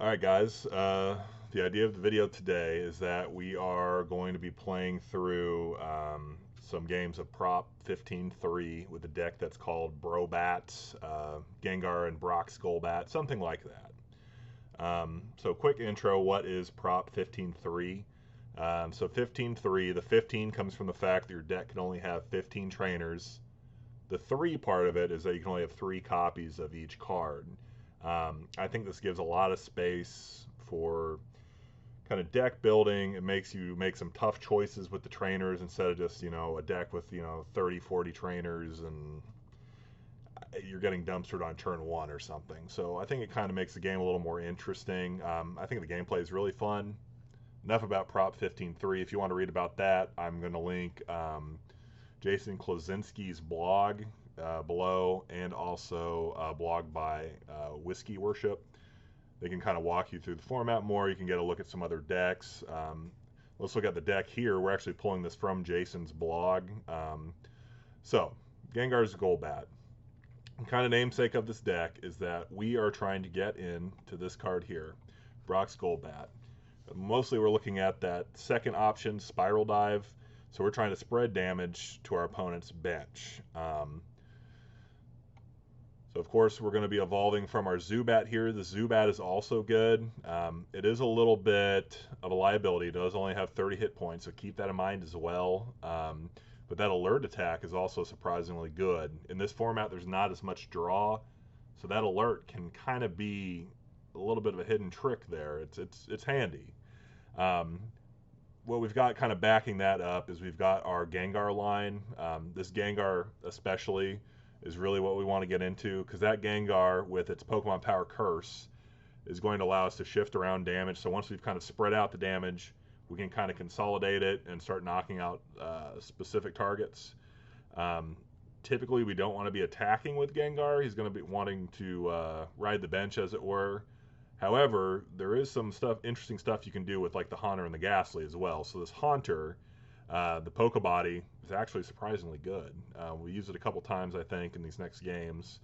Alright guys, the idea of the video today is that we are going to be playing through some games of Prop 15-3 with a deck that's called Brobat, Gengar and Brock's Golbat, something like that. So quick intro, what is Prop 15-3? So 15-3, the 15 comes from the fact that your deck can only have 15 trainers. The 3 part of it is that you can only have 3 copies of each card. I think this gives a lot of space for kind of deck building. It makes you make some tough choices with the trainers instead of just, a deck with, 30, 40 trainers and you're getting dumpstered on turn 1 or something. So I think it kind of makes the game a little more interesting. I think the gameplay is really fun. Enough about Prop 15-3. If you want to read about that, I'm going to link Jason Klosinski's blog below, and also a blog by Whiskey Worship. They can kind of walk you through the format more. You can get a look at some other decks. Let's look at the deck here. We're actually pulling this from Jason's blog. So, Gengar's Golbat. The kind of namesake of this deck is that we are trying to get into this card here, Brock's Golbat. Mostly we're looking at that second option, Spiral Dive. So we're trying to spread damage to our opponent's bench. So of course we're going to be evolving from our Zubat here. The Zubat is also good. It is a little bit of a liability. It does only have 30 hit points, so keep that in mind as well. But that alert attack is also surprisingly good. In this format there's not as much draw, so that alert can kind of be a little bit of a hidden trick there. It's handy. What we've got kind of backing that up is we've got our Gengar line. This Gengar especially is really what we want to get into, because that Gengar with its Pokemon Power Curse is going to allow us to shift around damage. So once we've kind of spread out the damage, we can kind of consolidate it and start knocking out specific targets. Typically we don't want to be attacking with Gengar. He's going to be wanting to ride the bench, as it were. However, there is some interesting stuff you can do with like the Haunter and the Ghastly as well. So this Haunter, the Pokebody, is actually surprisingly good. We use it a couple times, I think, in these next games.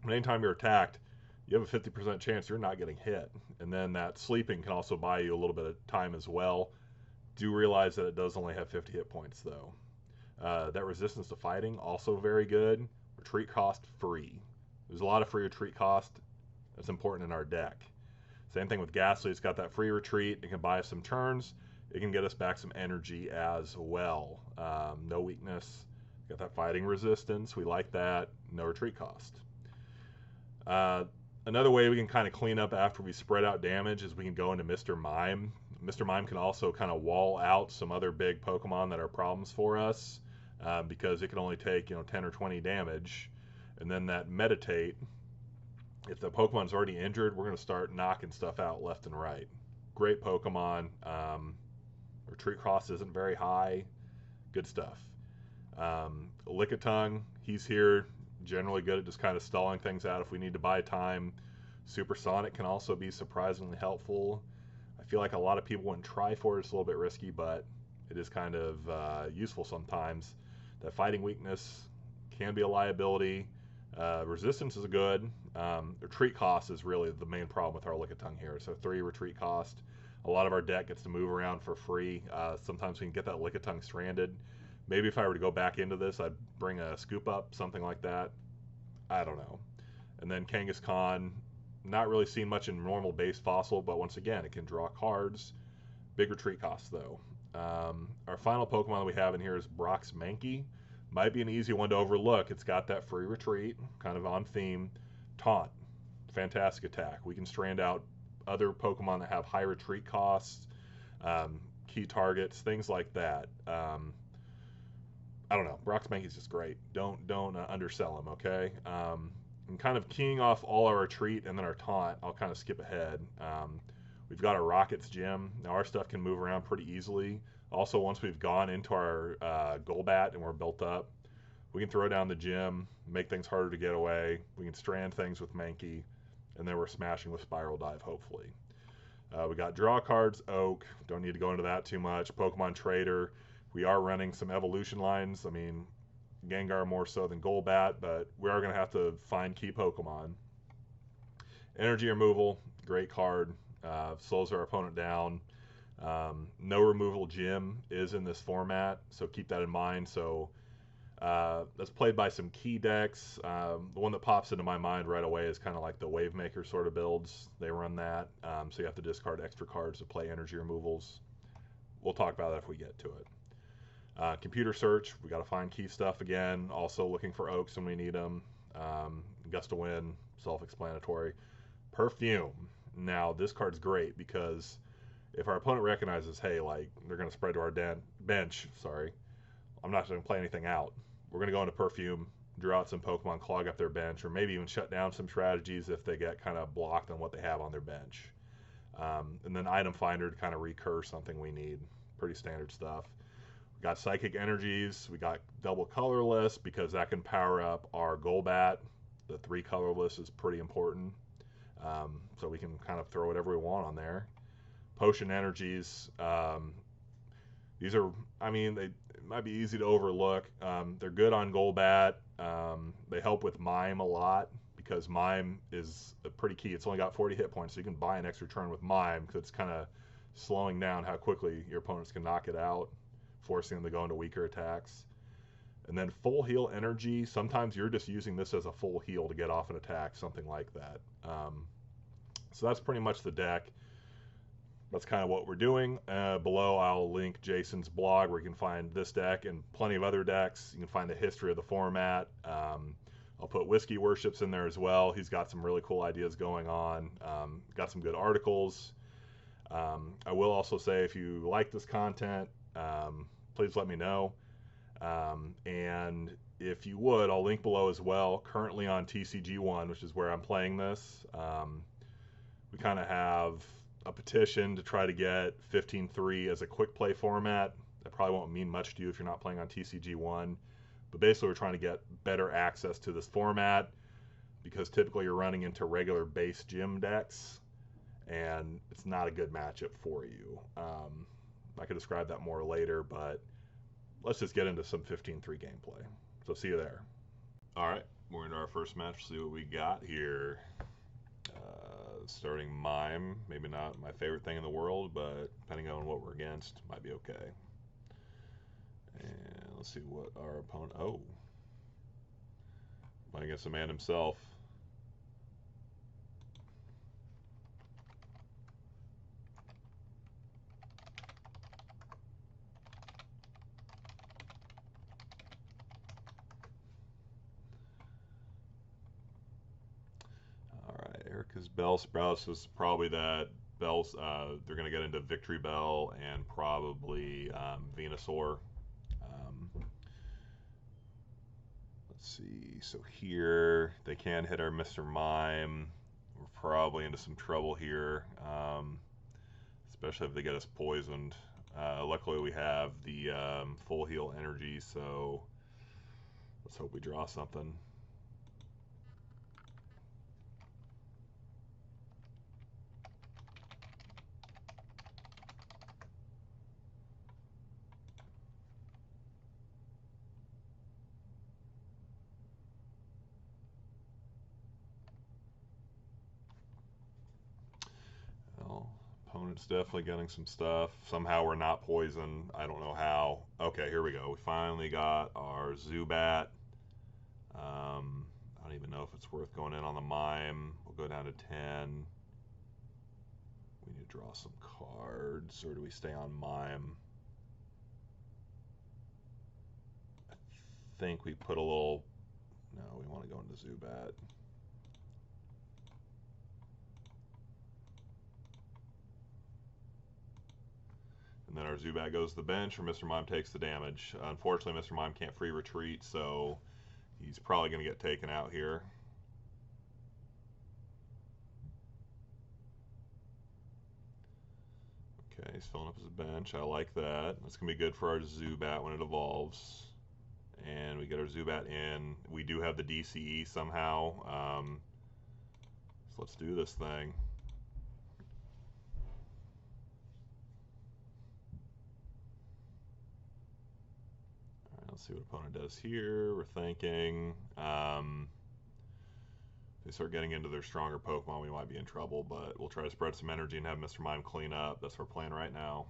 Anytime you're attacked, you have a 50% chance you're not getting hit. And then that sleeping can also buy you a little bit of time as well. Do realize that it does only have 50 hit points though. That resistance to fighting, also very good. Retreat cost free. There's a lot of free retreat cost. That's important in our deck. Same thing with Ghastly. It's got that free retreat. It can buy us some turns. It can get us back some energy as well. No weakness. Got that fighting resistance. We like that. No retreat cost. Another way we can kind of clean up after we spread out damage is we can go into Mr. Mime. Mr. Mime can also kind of wall out some other big Pokemon that are problems for us, because it can only take 10 or 20 damage. And then that Meditate, if the Pokemon's already injured, we're going to start knocking stuff out left and right. Great Pokemon. Retreat cost isn't very high. Good stuff. Lickitung, he's here. Generally good at just kind of stalling things out if we need to buy time. Supersonic can also be surprisingly helpful. I feel like a lot of people wouldn't try for it. It's a little bit risky, but it is kind of useful sometimes. That fighting weakness can be a liability. Resistance is good. Retreat cost is really the main problem with our Lickitung here. So 3 retreat cost. A lot of our deck gets to move around for free. Sometimes we can get that Lickitung stranded. Maybe if I were to go back into this, I'd bring a scoop up, something like that. I don't know. And then Kangaskhan, not really seen much in normal base fossil, but once again, it can draw cards. Big retreat cost though. Our final Pokemon that we have in here is Brock's Mankey. Might be an easy one to overlook. It's got that free retreat, kind of on theme. Taunt, fantastic attack. We can strand out other Pokemon that have high retreat costs, key targets, things like that. I don't know. Brock's Mankey is just great. Don't undersell him, okay? And kind of keying off all our retreat and then our taunt, I'll kind of skip ahead. We've got our Rockets Gym. Now our stuff can move around pretty easily. Also, once we've gone into our Golbat and we're built up, we can throw down the gym, make things harder to get away. We can strand things with Mankey, and then we're smashing with Spiral Dive, hopefully. We got draw cards, Oak. Don't need to go into that too much. Pokemon Trader. We are running some evolution lines. I mean, Gengar more so than Golbat, but we are going to have to find key Pokemon. Energy removal, great card. Slows our opponent down. No removal gym is in this format, so keep that in mind. So that's played by some key decks. The one that pops into my mind right away is kind of like the Wavemaker sort of builds. They run that, so you have to discard extra cards to play energy removals. We'll talk about that if we get to it. Computer search, we got to find key stuff again. Also looking for oaks when we need them. Gust of wind, self-explanatory. Perfume. Now this card's great because if our opponent recognizes, hey, like they're going to spread to our bench, sorry, I'm not going to play anything out. We're going to go into Perfume, draw out some Pokemon, clog up their bench, or maybe even shut down some strategies if they get kind of blocked on what they have on their bench. And then Item Finder to kind of recur something we need. Pretty standard stuff. We got Psychic Energies. We got double colorless because that can power up our Golbat. The 3 colorless is pretty important. So we can kind of throw whatever we want on there. Potion Energies. These are, I mean, it might be easy to overlook. They're good on Golbat. They help with Mime a lot because Mime is pretty key. It's only got 40 hit points, so you can buy an extra turn with Mime because it's kind of slowing down how quickly your opponents can knock it out, forcing them to go into weaker attacks. And then Full Heal Energy. Sometimes you're just using this as a full heal to get off an attack, something like that. So that's pretty much the deck. That's kind of what we're doing. Below, I'll link Jason's blog where you can find this deck and plenty of other decks. You can find the history of the format. I'll put Whiskey Worships in there as well. He's got some really cool ideas going on. Got some good articles. I will also say if you like this content, please let me know. And if you would, I'll link below as well. Currently on TCG1, which is where I'm playing this, we kind of have a petition to try to get 15-3 as a quick play format. That probably won't mean much to you if you're not playing on TCG1. But basically, we're trying to get better access to this format because typically you're running into regular base gym decks, and it's not a good matchup for you. I could describe that more later, but let's just get into some 15-3 gameplay. So see you there. All right, we're into our first match. See what we got here. Starting Mime, maybe not my favorite thing in the world, but depending on what we're against, might be okay. And let's see what our opponent. Oh, playing against the man himself. Erika's Bellsprout is probably that Bells. They're going to get into Victory Bell and probably Venusaur. Let's see. So here they can hit our Mr. Mime. We're probably into some trouble here, especially if they get us poisoned. Luckily, we have the full heal energy, so let's hope we draw something. Opponent's definitely getting some stuff. Somehow we're not poisoned. I don't know how. Okay, here we go. We finally got our Zubat. I don't even know if it's worth going in on the Mime. We'll go down to 10. We need to draw some cards, or do we stay on Mime? I think we put a little... No, we want to go into Zubat. And then our Zubat goes to the bench, or Mr. Mime takes the damage. Unfortunately, Mr. Mime can't free retreat, so he's probably going to get taken out here. Okay, he's filling up his bench. I like that. That's going to be good for our Zubat when it evolves. And we get our Zubat in. We do have the DCE somehow. So let's do this thing. Let's see what opponent does here. We're thinking. If they start getting into their stronger Pokemon, we might be in trouble, but we'll try to spread some energy and have Mr. Mime clean up. That's our plan right now.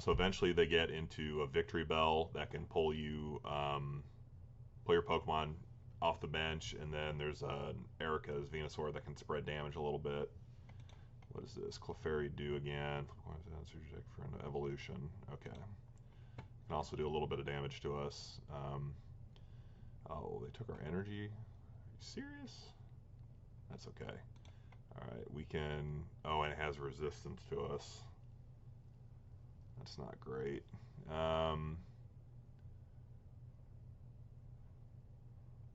So eventually they get into a Victory Bell that can pull you, pull your Pokemon off the bench, and then there's an Erika's Venusaur that can spread damage a little bit. What does this Clefairy do again? For an evolution. Okay. Can also do a little bit of damage to us. Oh, they took our energy. Are you serious? That's okay. Alright, we can... Oh, and it has resistance to us. That's not great. If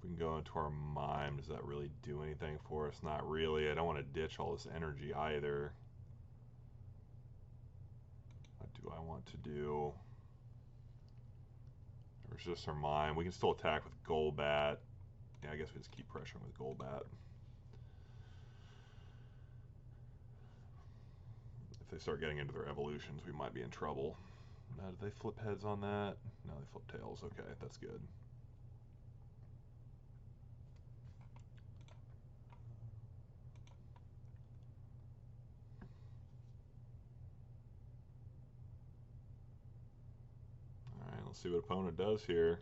we can go into our Mime, does that really do anything for us? Not really. I don't want to ditch all this energy either. What do I want to do? Resist our Mime. We can still attack with Golbat. Yeah, I guess we just keep pressuring with Golbat. If they start getting into their evolutions, we might be in trouble. Now, did they flip heads on that? No, they flip tails. Okay, that's good. Alright, let's see what opponent does here.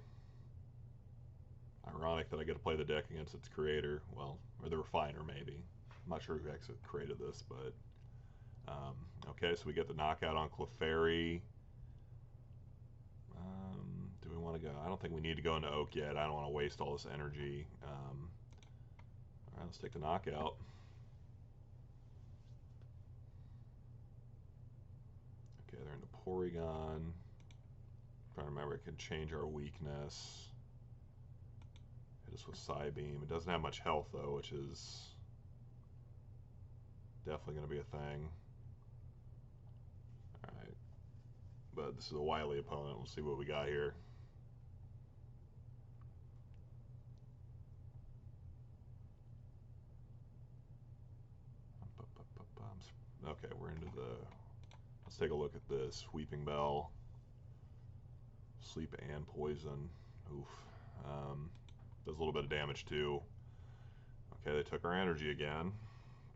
Ironic that I get to play the deck against its creator. Well, or the refiner, maybe. I'm not sure who actually created this, but... okay, so we get the knockout on Clefairy. Do we want to go? I don't think we need to go into Oak yet. I don't want to waste all this energy. Alright, let's take the knockout. Okay, they're into Porygon. I'm trying to remember, it can change our weakness. Hit us with Psybeam. It doesn't have much health, though, which is definitely going to be a thing. Alright. But this is a wily opponent. We'll see what we got here. Okay, we're into the... Let's take a look at this. Weeping Bell. Sleep and Poison. Oof. Does a little bit of damage, too. Okay, they took our energy again.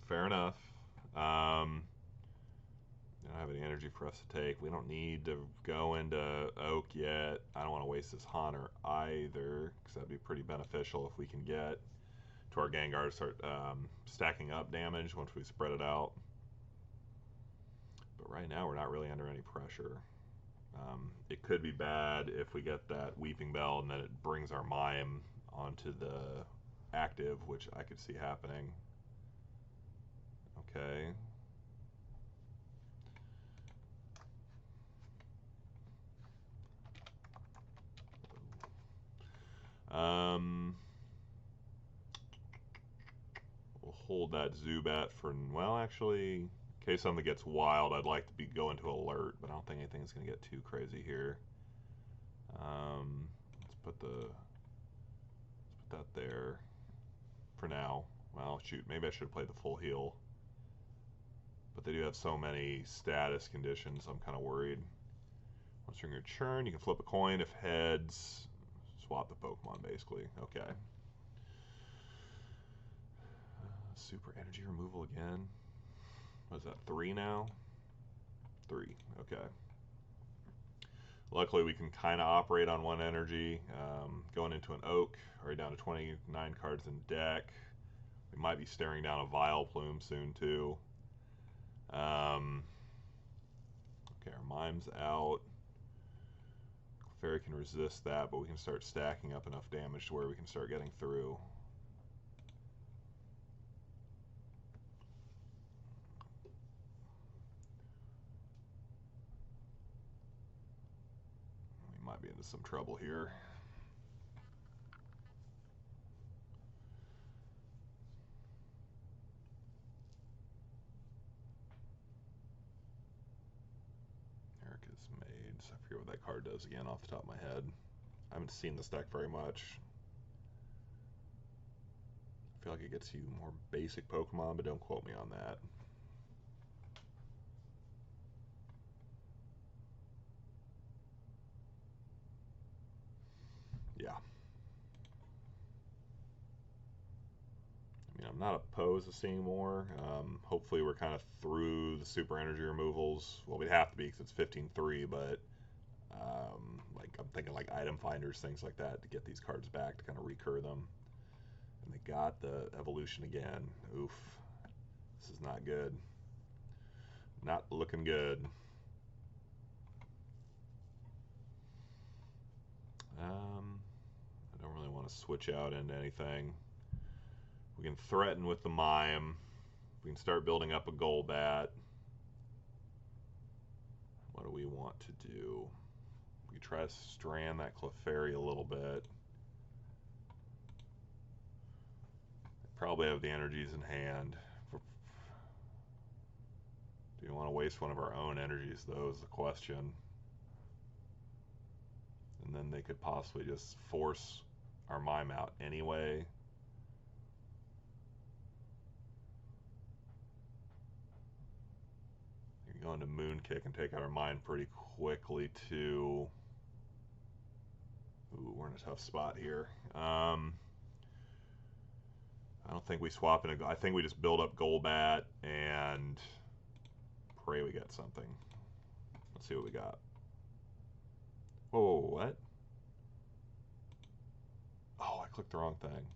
Fair enough. They don't have any energy for us to take. We don't need to go into Oak yet. I don't want to waste this Haunter either, because that'd be pretty beneficial if we can get to our Gengar to start stacking up damage once we spread it out. But right now we're not really under any pressure. It could be bad if we get that Weeping Bell and then it brings our Mime onto the active, which I could see happening. Okay. We'll hold that Zubat for, well, actually, in case something gets wild, I'd like to be going to alert, but I don't think anything's going to get too crazy here. Let's put that there for now. Well, shoot, maybe I should play the full heal. But they do have so many status conditions, I'm kind of worried. Once you're in your turn, you can flip a coin. If heads, swap the Pokemon, basically. Okay. Super energy removal again. What is that, 3 now? 3, okay. Luckily, we can kind of operate on 1 energy. Going into an Oak, already down to 29 cards in deck. We might be staring down a Vileplume soon, too. Okay, our Mime's out. Clefairy can resist that, but we can start stacking up enough damage to where we can start getting through. We might be into some trouble here. Erika's Maids. I forget what that card does again off the top of my head. I haven't seen this deck very much. I feel like it gets you more basic Pokemon, but don't quote me on that. Yeah. I'm not opposed to seeing more. Hopefully we're kind of through the super energy removals. Well, we'd have to be because it's 15-3, but like I'm thinking like item finders, things like that, to get these cards back to kind of recur them. And they got the evolution again. Oof. This is not good. Not looking good. I don't really want to switch out into anything. We can threaten with the Mime. We can start building up a Golbat. What do we want to do? We try to strand that Clefairy a little bit. Probably have the energies in hand. Do you want to waste one of our own energies, though, is the question. And then they could possibly just force our Mime out anyway. You can go into Moon Kick and take out our Mime pretty quickly, too. Ooh, we're in a tough spot here. I don't think we swap in a... I think we just build up Golbat and pray we get something. Let's see what we got. Whoa, what? Oh, I clicked the wrong thing.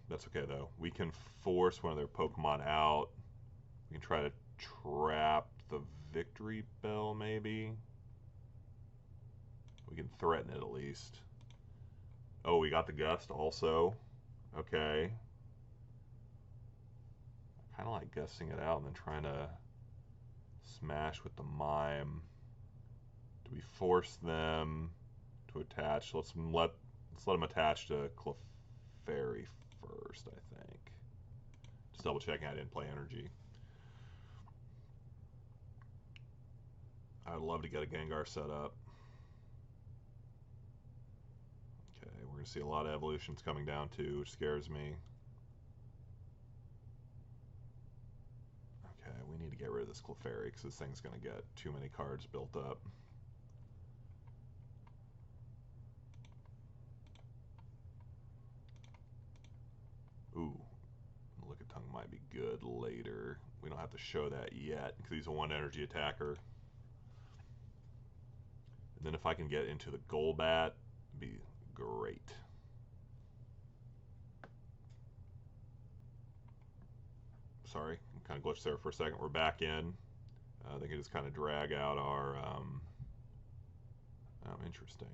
That's okay, though. We can force one of their Pokemon out. We can try to trap the Victory Bell, maybe. We can threaten it, at least. Oh, we got the Gust, also. Okay. I kind of like gusting it out and then trying to smash with the Mime. Do we force them to attach? Let's let them attach to Clefairy first, I think. Just double checking I didn't play energy. I'd love to get a Gengar set up. Okay, we're going to see a lot of evolutions coming down too, which scares me. Okay, we need to get rid of this Clefairy because this thing's going to get too many cards built up. Ooh, Lickitung might be good later. We don't have to show that yet because he's a 1 energy attacker. And then if I can get into the Golbat, it'd be great. Sorry, I'm kind of glitched there for a second. We're back in. They can just kind of drag out our... interesting.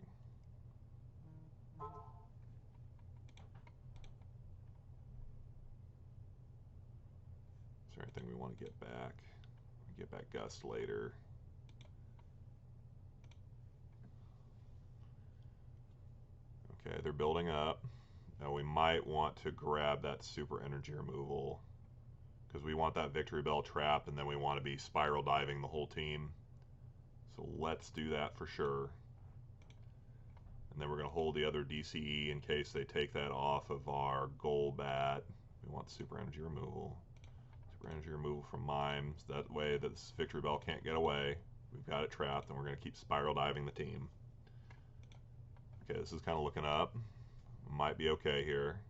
Is there anything we want to get back? We get back Gust later. Okay, they're building up. Now we might want to grab that super energy removal because we want that Victory Bell trap and then we want to be spiral diving the whole team. So let's do that for sure. And then we're going to hold the other DCE in case they take that off of our Golbat. We want super energy removal. Super energy removal from Mimes. That way this Victory Bell can't get away. We've got it trapped and we're going to keep spiral diving the team. Okay, this is kind of looking up. Might be okay here.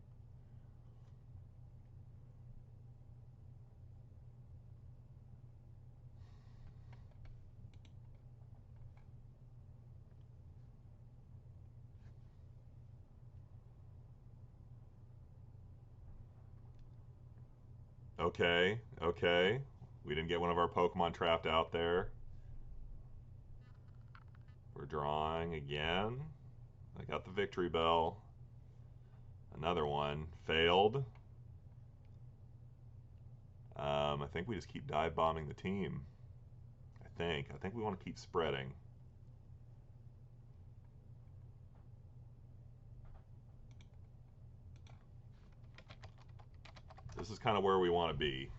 Okay, okay. We didn't get one of our Pokemon trapped out there. We're drawing again. I got the Victory Bell. Another one. Failed. I think we just keep dive bombing the team. I think we want to keep spreading. This is kind of where we want to be.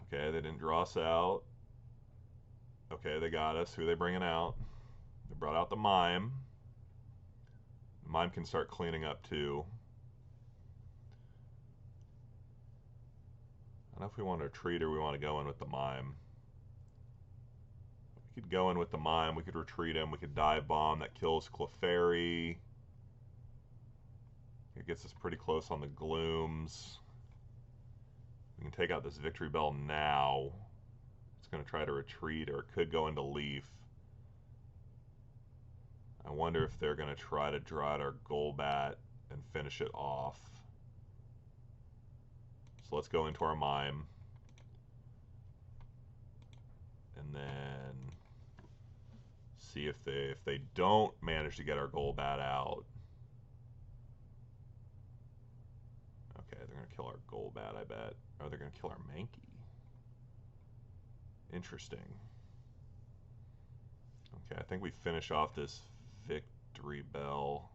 Okay, they didn't draw us out. Okay, they got us. Who are they bringing out? They brought out the Mime. The Mime can start cleaning up too. I don't know if we want to retreat or we want to go in with the Mime. We could go in with the Mime. We could retreat him. We could dive bomb. That kills Clefairy. It gets us pretty close on the glooms. We can take out this Victory Bell now. It's going to try to retreat, or it could go into Leaf. I wonder if they're going to try to draw out our Golbat and finish it off. So let's go into our Mime. And then see if they don't manage to get our Golbat out. Okay, they're going to kill our Golbat, I bet. Or they're going to kill our Mankey. Interesting. Okay, I think we finish off this Victory Bell.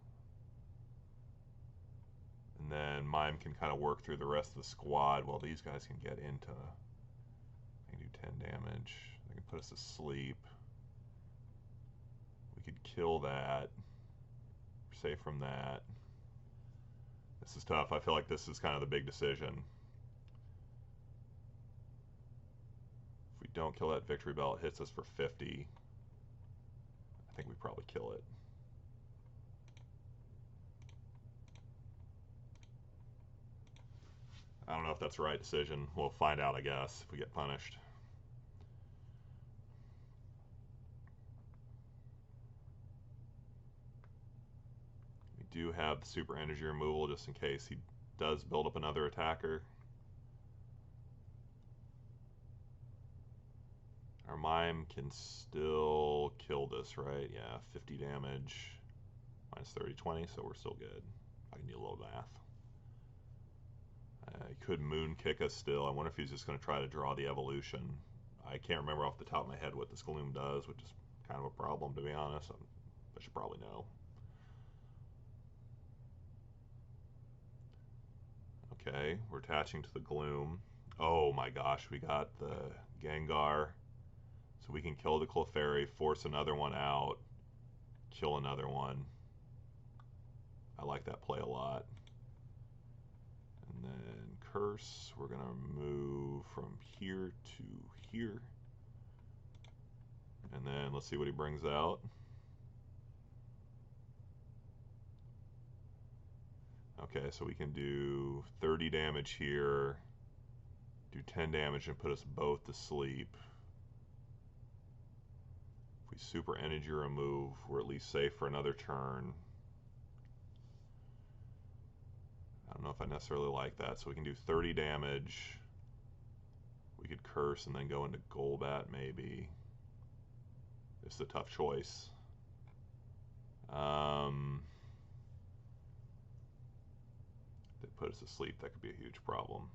And then Mime can kind of work through the rest of the squad while these guys can get into... They can do 10 damage. They can put us to sleep. We could kill that. We're safe from that. This is tough. I feel like this is kind of the big decision. If we don't kill that Victory Bell, it hits us for 50. I think we probably kill it. I don't know if that's the right decision. We'll find out, I guess, if we get punished. We do have the super energy removal just in case he does build up another attacker. Our Mime can still kill this, right? Yeah, 50 damage, minus 30, 20, so we're still good. I can do a little math. He could moon kick us still. I wonder if he's just going to try to draw the evolution. I can't remember off the top of my head what this Gloom does, which is kind of a problem, to be honest. I should probably know. Okay, we're attaching to the Gloom. Oh my gosh, we got the Gengar. So we can kill the Clefairy, force another one out, kill another one. I like that play a lot. And then Curse, we're going to move from here to here. And then let's see what he brings out. Okay, so we can do 30 damage here, do 10 damage and put us both to sleep. If we super energy remove, we're at least safe for another turn. I don't know if I necessarily like that, so we can do 30 damage. We could Curse and then go into Golbat maybe. It's a tough choice. They put us to sleep, that could be a huge problem.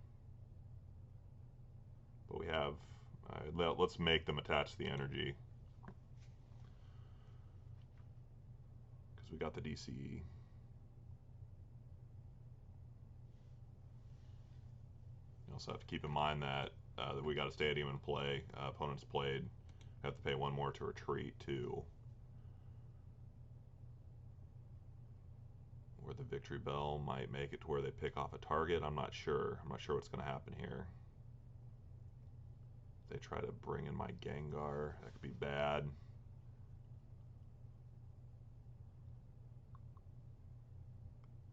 But we have, let's make them attach to the energy. Because we got the DCE. You also have to keep in mind that we got a stadium in play. Opponents played. Have to pay one more to retreat too. Where the Victory Bell might make it to where they pick off a target. I'm not sure. I'm not sure what's going to happen here. They try to bring in my Gengar. That could be bad.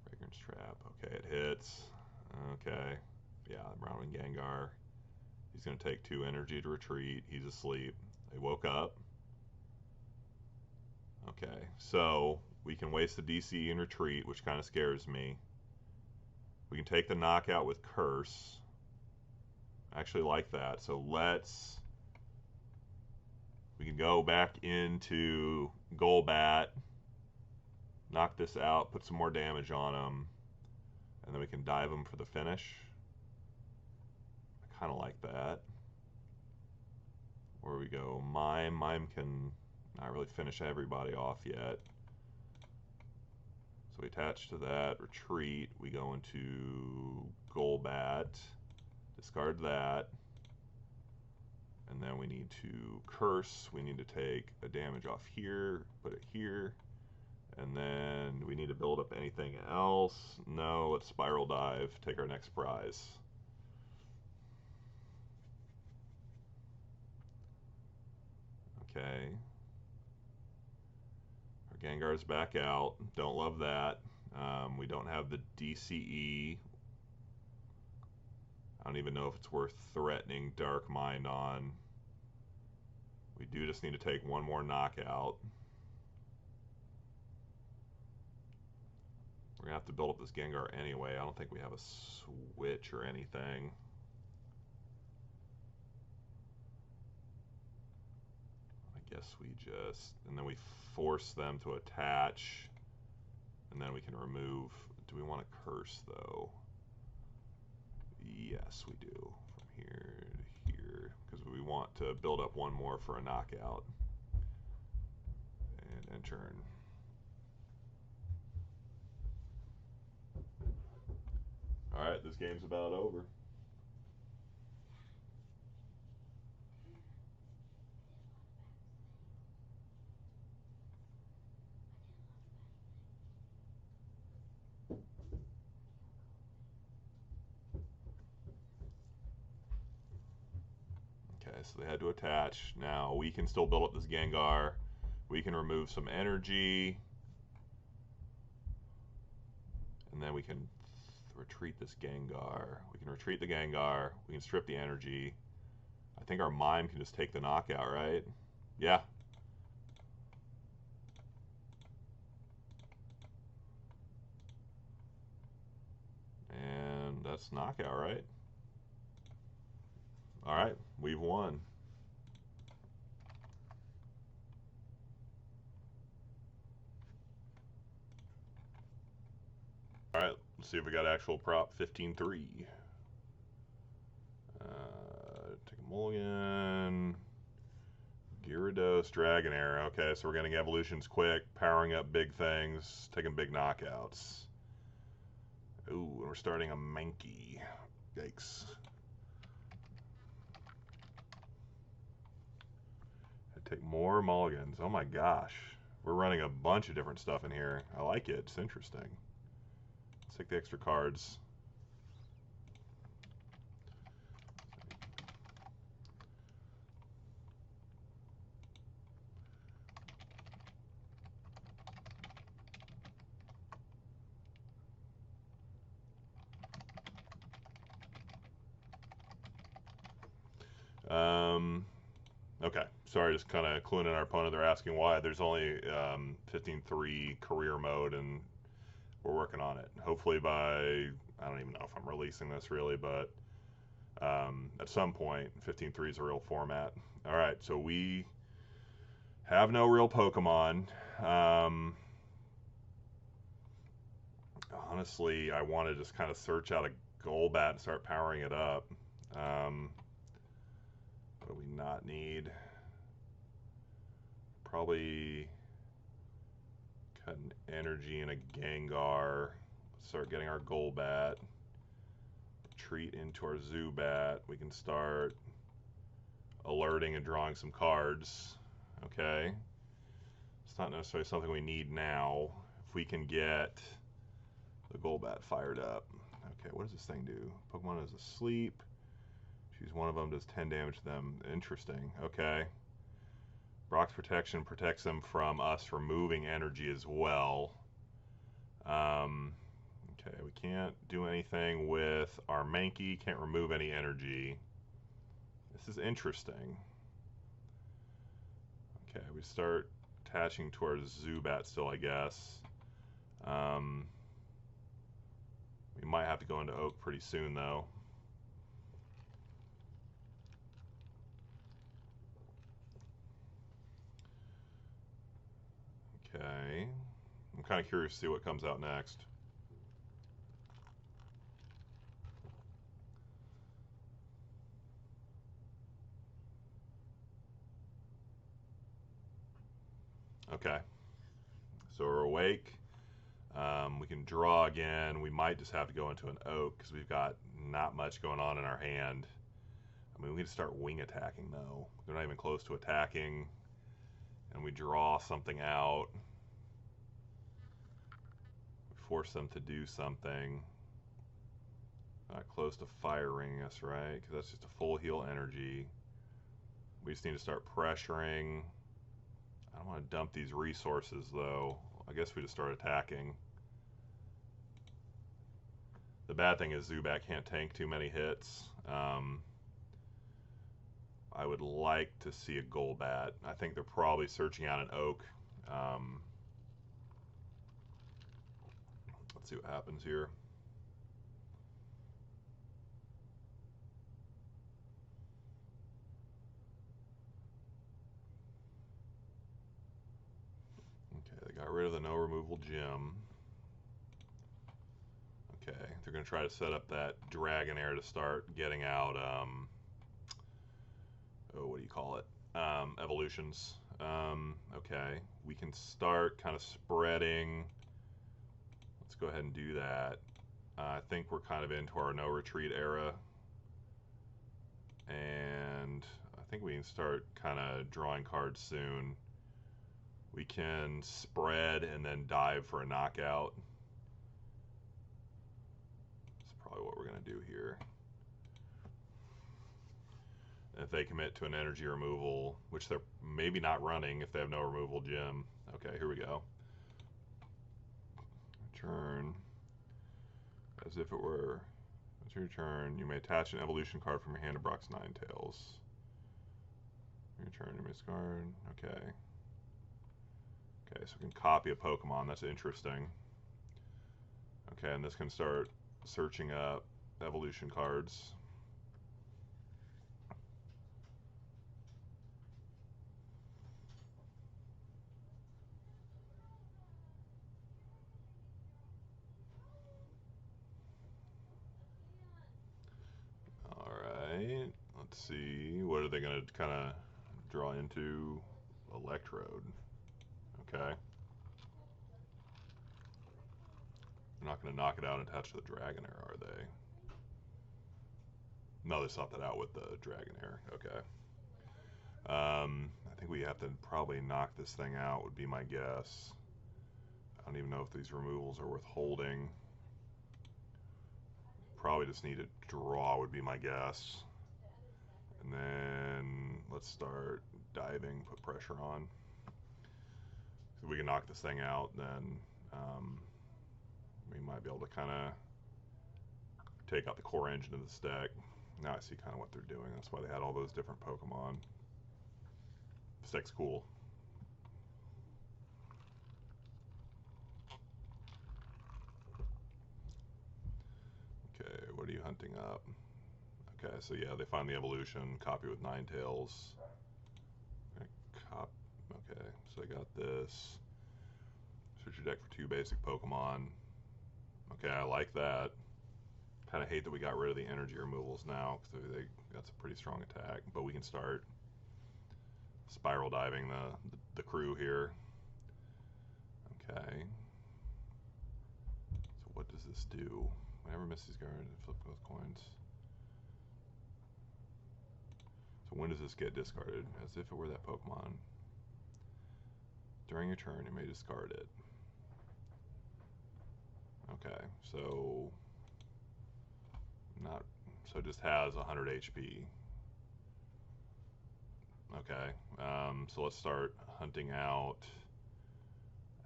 Fragrance Trap. Okay, it hits. Okay. Yeah, I'm rounding Gengar. He's going to take 2 energy to retreat. He's asleep. They woke up. Okay, so we can waste the DC and retreat, which kind of scares me. We can take the knockout with Curse. I actually like that. So we can go back into Golbat, knock this out, put some more damage on him, and then we can dive him for the finish. I kind of like that. Where we go, Mime. Mime can not really finish everybody off yet. So we attach to that, retreat, we go into Golbat, discard that, and then we need to Curse, we need to take a damage off here, put it here, and then we need to build up anything else. No, let's Spiral Dive, take our next prize. Okay. Our Gengar's back out. Don't love that. We don't have the DCE. I don't even know if it's worth threatening Dark Mind on. We do just need to take one more knockout. We're going to have to build up this Gengar anyway. I don't think we have a switch or anything. I guess we just... And then we force them to attach. And then we can remove... Do we want to curse, though? Yes, we do. From here to here. Because we want to build up one more for a knockout. And end turn. Alright, this game's about over. Okay, so they had to attach. Now we can still build up this Gengar. We can remove some energy. And then we can retreat this Gengar. We can retreat the Gengar. We can strip the energy. I think our Mime can just take the knockout, right? Yeah. And that's knockout, right? All right, we've won. All right, let's see if we got actual prop 15-3. Take a mulligan. Gyarados, Dragonair. Okay, so we're getting evolutions quick, powering up big things, taking big knockouts. Ooh, and we're starting a Mankey. Yikes. Take more mulligans. Oh my gosh. We're running a bunch of different stuff in here. I like it. It's interesting. Let's take the extra cards. Okay. Sorry, just kind of cluing in our opponent. They're asking why. There's only 15-3 career mode, and we're working on it. Hopefully by, I don't even know if I'm releasing this really, but at some point, 15-3 is a real format. All right, so we have no real Pokemon. Honestly, I want to just kind of search out a Golbat and start powering it up. What do we not need? Probably cut an energy in a Gengar. Start getting our Golbat. Retreat into our Zubat. We can start alerting and drawing some cards. Okay. It's not necessarily something we need now. If we can get the Golbat fired up. Okay, what does this thing do? Pokemon is asleep. Choose one of them, does 10 damage to them. Interesting. Okay. Brock's protection protects them from us removing energy as well. Okay, we can't do anything with our Mankey. Can't remove any energy. This is interesting. Okay, we start attaching to our Zubat still, I guess. We might have to go into Oak pretty soon, though. Okay. I'm kind of curious to see what comes out next. Okay. So we're awake. We can draw again. We might just have to go into an Oak because we've got not much going on in our hand. I mean, we can start wing attacking, though. They're not even close to attacking. And we draw something out. We force them to do something. Not close to firing us, right? Because that's just a full heal energy. We just need to start pressuring. I don't want to dump these resources, though. I guess we just start attacking. The bad thing is Zubat can't tank too many hits. I would like to see a Golbat. I think they're probably searching out an Oak. Let's see what happens here. Okay, they got rid of the no removal gym. Okay, they're going to try to set up that Dragonair to start getting out, oh, what do you call it? Evolutions. Okay, we can start kind of spreading. Let's go ahead and do that. I think we're kind of into our no retreat era. And I think we can start kind of drawing cards soon. We can spread and then dive for a knockout. That's probably what we're going to do here. If they commit to an energy removal, which they're maybe not running if they have no removal gym. Okay, here we go. Turn. As if it were. It's your turn. You may attach an evolution card from your hand to Brock's Ninetales. Your turn, you may discard. Okay. Okay, so we can copy a Pokemon. That's interesting. Okay, and this can start searching up evolution cards. Alright, let's see. What are they going to kind of draw into? Electrode. Okay. They're not going to knock it out and attach to the Dragonair, are they? No, they swapped that out with the Dragonair. Okay. I think we have to probably knock this thing out, would be my guess. I don't even know if these removals are worth holding. Probably just need a draw, would be my guess. And then let's start diving, put pressure on. If we can knock this thing out, then we might be able to kind of take out the core engine of this deck. Now I see kind of what they're doing. That's why they had all those different Pokemon. This deck's cool. Okay, what are you hunting up? Okay, so yeah, they find the evolution, copy with Ninetales. Okay, so I got this. Search your deck for 2 basic Pokemon. Okay, I like that. Kind of hate that we got rid of the energy removals now, because that's a pretty strong attack. But we can start spiral diving the crew here. Okay. So what does this do? Whenever Misty's guard, flip both coins. So when does this get discarded? As if it were that Pokemon. During your turn, you may discard it. Okay, so it just has 100 HP. Okay, so let's start hunting out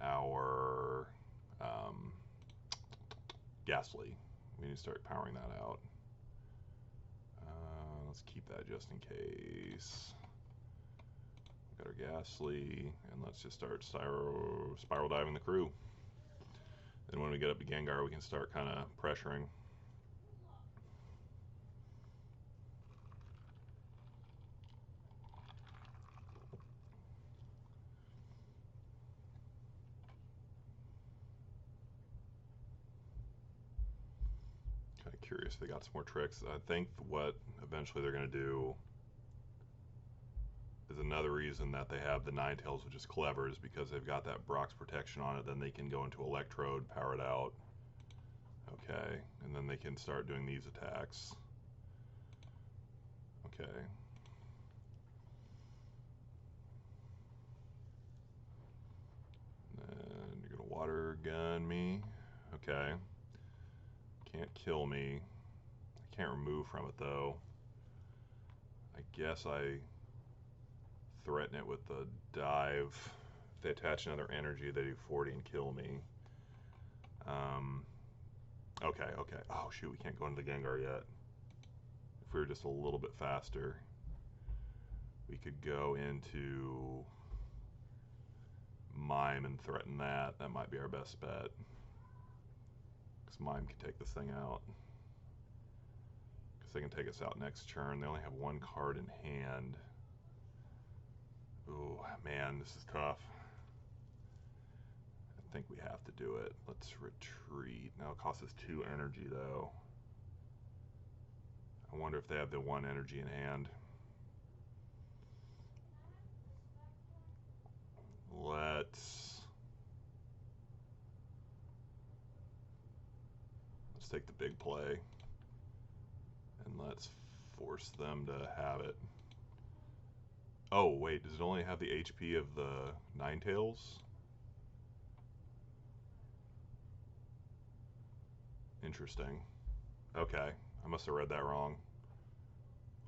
our Ghastly. We need to start powering that out. Let's keep that just in case. Got our Ghastly, and let's just start spiral diving the crew. Then when we get up to Gengar, we can start kind of pressuring. Kind of curious if they got some more tricks. I think what eventually they're going to do is another reason that they have the Ninetales, which is clever, is because they've got that Brock's protection on it. Then they can go into Electrode, power it out. Okay, and then they can start doing these attacks. Okay. And you're gonna water gun me. Okay. Can't kill me. I can't remove from it though. I guess I threaten it with the dive. If they attach another energy, they do 40 and kill me. Okay, okay. Oh shoot, we can't go into the Gengar yet. If we were just a little bit faster, we could go into Mime and threaten that. That might be our best bet. Because Mime can take this thing out. Because they can take us out next turn. They only have one card in hand. Ooh, man, this is tough. I think we have to do it. Let's retreat. Now it costs us 2 energy, though. I wonder if they have the 1 energy in hand. Let's take the big play. And let's force them to have it. Oh, wait, does it only have the HP of the Ninetales? Interesting. Okay, I must have read that wrong.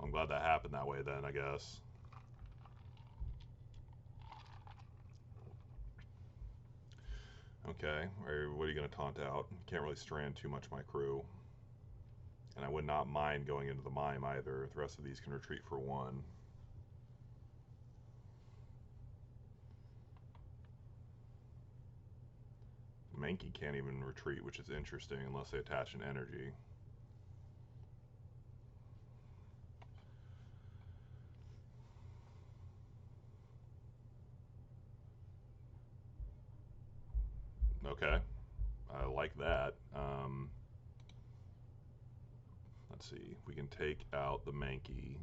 I'm glad that happened that way then, I guess. Okay, what are you going to taunt out? Can't really strand too much of my crew. And I would not mind going into the Mime either. The rest of these can retreat for 1. Mankey can't even retreat, which is interesting unless they attach an energy. Okay, I like that. Let's see, we can take out the Mankey.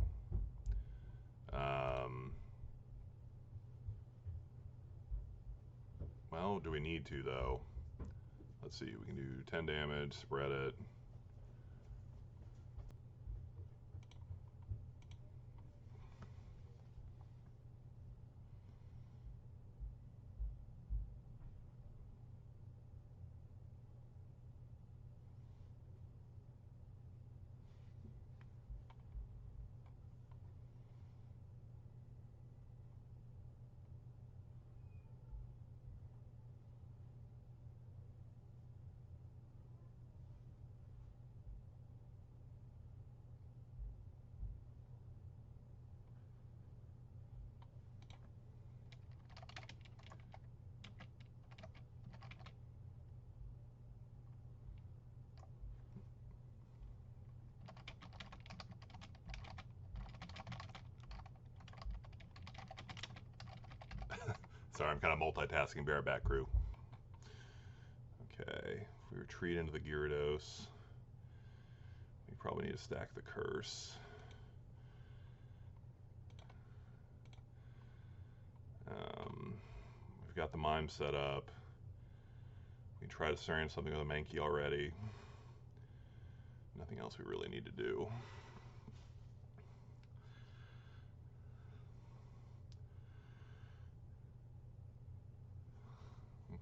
Well, do we need to though? Let's see, we can do 10 damage, spread it. Sorry, I'm kind of multitasking. Be right back, crew. Okay, if we retreat into the Gyarados, we probably need to stack the Curse. We've got the Mime set up. We can try to strand something with a Mankey already. Nothing else we really need to do.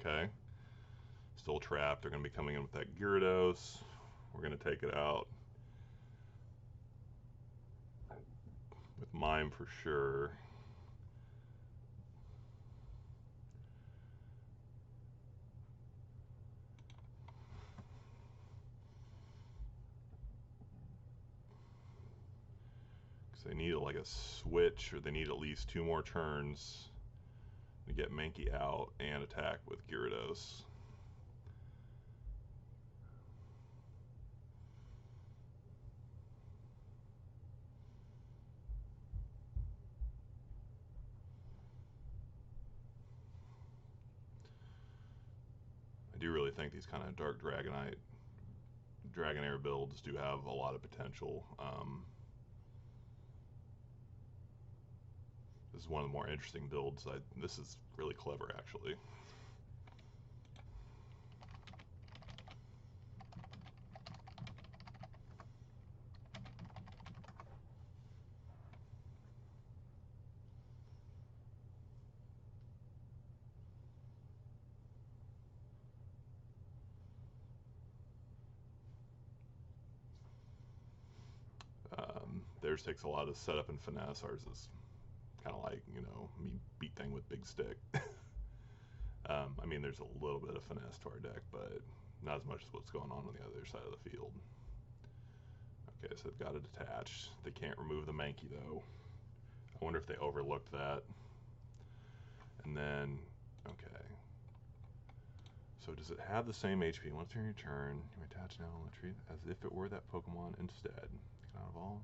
Okay. Still trapped. They're going to be coming in with that Gyarados. We're going to take it out with Mime for sure. Because they need like a switch, or they need at least 2 more turns to get Mankey out and attack with Gyarados. I do really think these kind of Dark Dragonair builds do have a lot of potential. This is one of the more interesting builds. This is really clever, actually. Theirs takes a lot of setup and finesse. Ours is kind of like, you know, me beat thing with big stick. I mean, there's a little bit of finesse to our deck, but Not as much as what's going on the other side of the field. Okay, so they've got it attached. They can't remove the Mankey though. I wonder if they overlooked that. And then, okay. So does it have the same HP? Once during your turn, you may attach now and treat as if it were that Pokemon instead. You cannot evolve.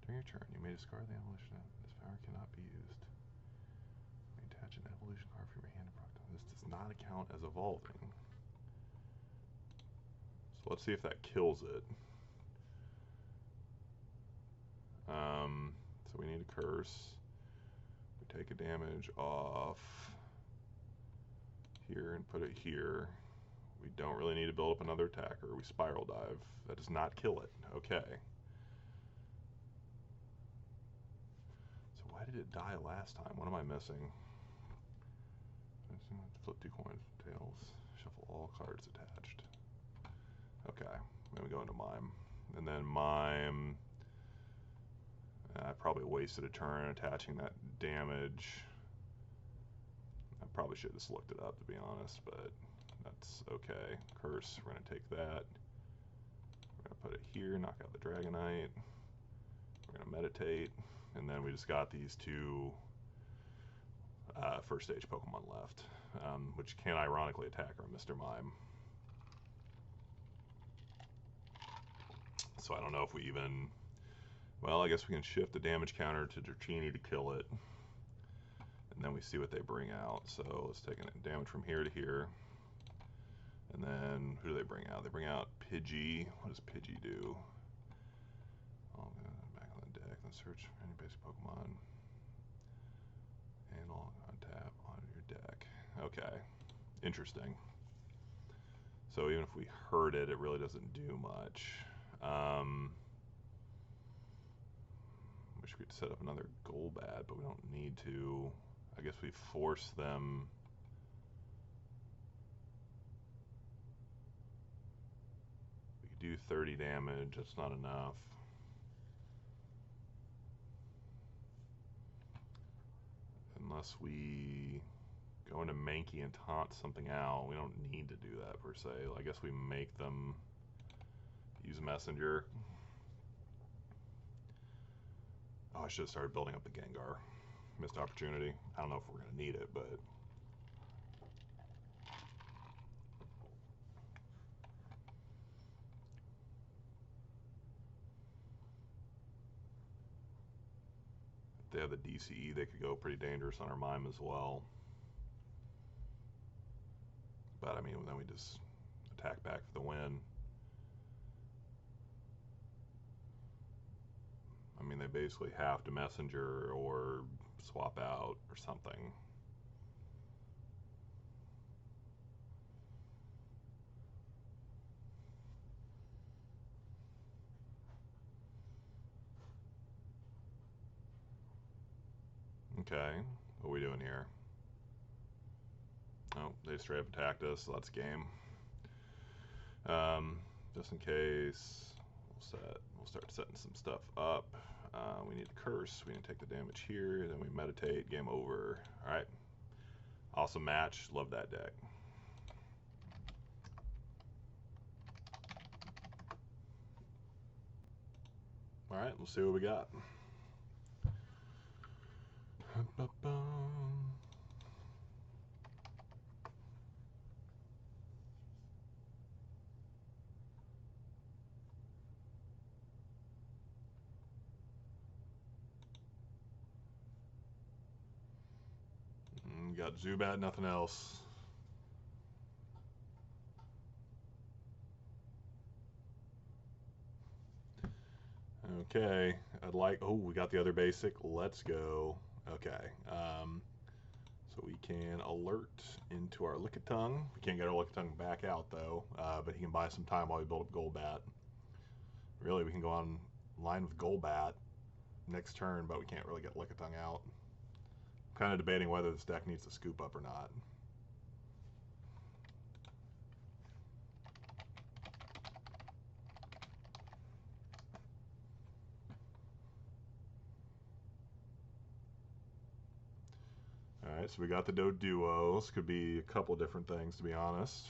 During your turn, you may discard the evolution. This power cannot be used. You may attach an evolution card from your hand to Proctor. This does not count as evolving. So let's see if that kills it. So we need a curse. We take a damage off here and put it here. We don't really need to build up another attacker. We spiral dive. That does not kill it. Okay. So why did it die last time? What am I missing? Flip 2 coins, tails, shuffle all cards attached. Okay, then we go into Mime. And then Mime, I probably wasted a turn attaching that damage. I probably should have just looked it up, to be honest, but that's okay. Curse, we're going to take that. We're going to put it here, knock out the Dragonite. We're going to meditate, and then we just got these two first stage Pokemon left, which can ironically attack our Mr. Mime. So I don't know if we even... Well, I guess we can shift the damage counter to Dratini to kill it. And then we see what they bring out. So let's take damage from here to here. And then who do they bring out? They bring out Pidgey. What does Pidgey do? Oh, back on the deck and search for any basic Pokemon. And all on tap on your deck. Okay. Interesting. So even if we hurt it, it really doesn't do much. Wish we could set up another Golbat, but we don't need to. I guess we force them. We could do 30 damage. That's not enough. Unless we go into Mankey and taunt something out. We don't need to do that per se. I guess we make them use Messenger. Oh, I should have started building up the Gengar. Missed opportunity. I don't know if we're going to need it, but... If they have the DCE, they could go pretty dangerous on our Mime as well. But, I mean, then we just attack back for the win. I mean, they basically have to Messenger or swap out or something. Okay, what are we doing here? Oh, they straight up attacked us, so that's game. Just in case, we'll start setting some stuff up. We need a curse, we need to take the damage here, then we meditate, game over. Alright, awesome match, love that deck. Alright, let's see what we got. Got Zubat, nothing else. Okay, I'd like, oh, we got the other basic, let's go. Okay, so we can alert into our Lickitung. We can't get our Lickitung back out though, but he can buy some time while we build up Golbat. Really, we can go on line with Golbat next turn, but we can't really get Lickitung out. I'm kind of debating whether this deck needs to scoop up or not. Alright, so we got the Doduo. This could be a couple different things, to be honest.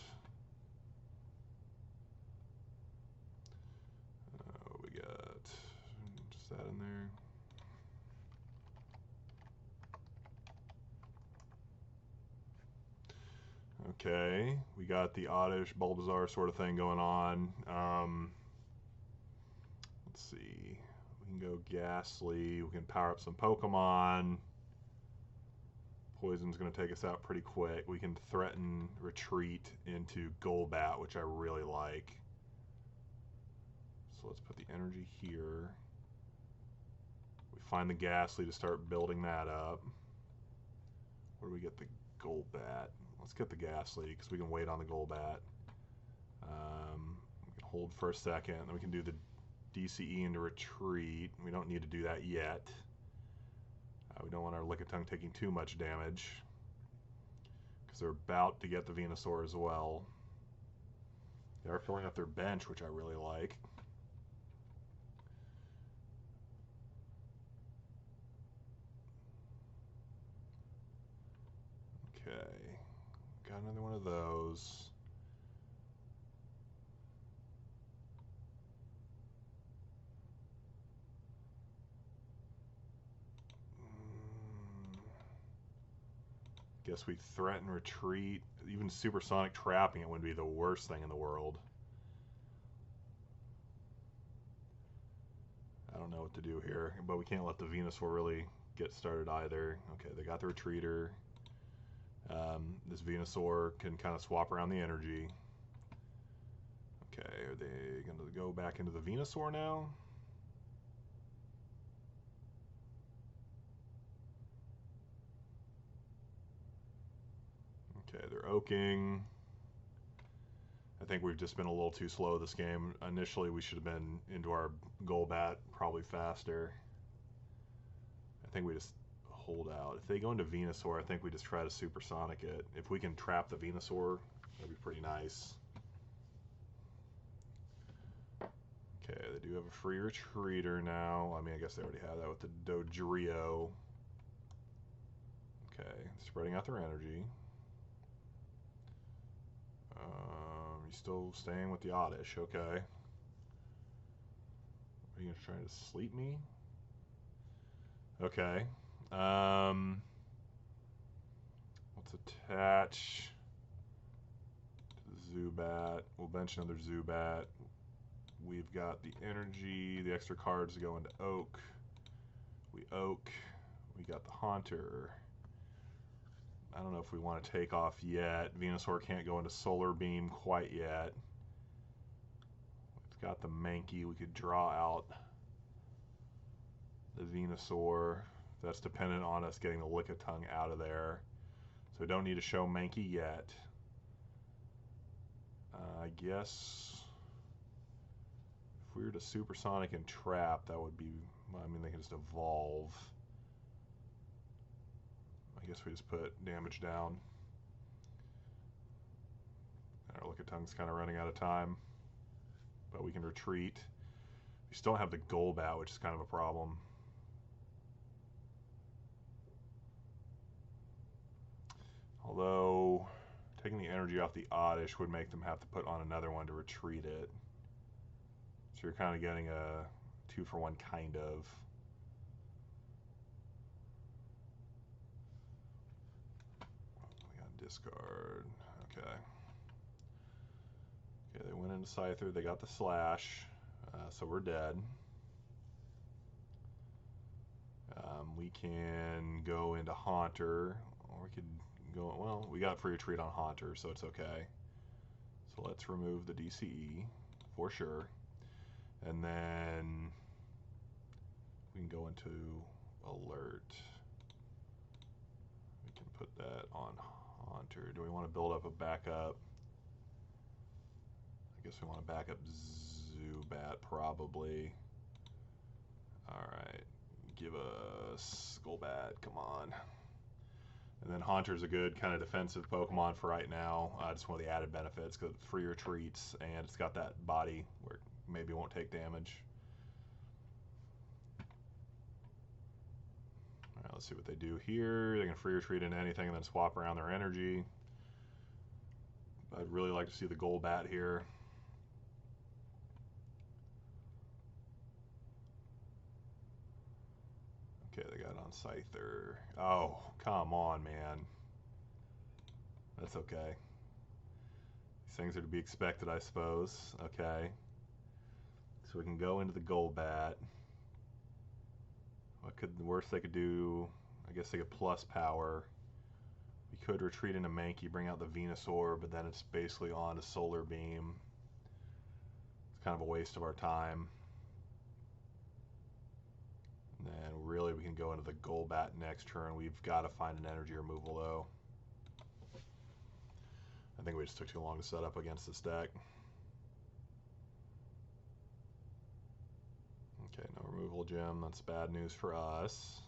that in there. Okay, we got the oddish Bulbasaur sort of thing going on. Let's see. We can go Ghastly. We can power up some Pokemon. Poison's going to take us out pretty quick. We can threaten retreat into Golbat, which I really like. So let's put the energy here. We find the Ghastly to start building that up. Where do we get the Golbat? Let's get the Ghastly because we can wait on the Golbat. We can hold for a second. Then we can do the DCE into retreat. We don't need to do that yet. We don't want our Lickitung taking too much damage because they're about to get the Venusaur as well. They are filling up their bench, which I really like. Okay, got another one of those. Guess we threaten retreat. Even supersonic trapping it wouldn't be the worst thing in the world. I don't know what to do here, but we can't let the Venusaur really get started either. Okay, they got the retreater. This Venusaur can kind of swap around the energy. Okay, are they going to go back into the Venusaur now? Okay, they're oaking. I think we've just been a little too slow this game. Initially, we should have been into our Golbat probably faster. I think we just hold out. If they go into Venusaur, I think we just try to supersonic it. If we can trap the Venusaur, that'd be pretty nice. Okay, they do have a free retreater now. I mean, I guess they already have that with the Dodrio. Okay, spreading out their energy. You're still staying with the Oddish, okay. Are you going to try to sleep me? Okay. Let's attach to the Zubat. We'll bench another Zubat. We've got the energy, the extra cards go into Oak. We Oak. We got the Haunter. I don't know if we want to take off yet. Venusaur can't go into Solar Beam quite yet. It's got the Mankey. We could draw out the Venusaur. That's dependent on us getting the Lickitung out of there. So we don't need to show Mankey yet. I guess if we were to Supersonic and Trap, that would be, I mean, they can just evolve. I guess we just put damage down. Our Lickitung's kind of running out of time, but we can retreat. We still don't have the Golbat, which is kind of a problem. Although taking the energy off the Oddish would make them have to put on another one to retreat it. So you're kind of getting a 2-for-1 kind of. Discard. Okay. Okay, they went into Scyther. They got the Slash, so we're dead. We can go into Haunter, or we could go. Well, we got free retreat on Haunter, so it's okay. So let's remove the DCE for sure, and then we can go into Alert. We can put that on Haunter. Do we want to build up a backup? I guess we want to back up Zubat probably. Alright, give us Golbat, come on. And then Haunter's a good kind of defensive Pokemon for right now. Just one of the added benefits because it's free retreats and it's got that body where it maybe won't take damage. Alright, let's see what they do here. They can free retreat into anything and then swap around their energy. I'd really like to see the Golbat here. Okay, they got on Scyther. Oh, come on, man. That's okay. These things are to be expected, I suppose. Okay. So we can go into the Golbat. What could the worst they could do? I guess they get plus power. We could retreat into Mankey, bring out the Venusaur, but then it's basically on a Solar Beam. It's kind of a waste of our time. And then really we can go into the Golbat next turn. We've got to find an energy removal though. I think we just took too long to set up against this deck. Okay, no removal gem. That's bad news for us.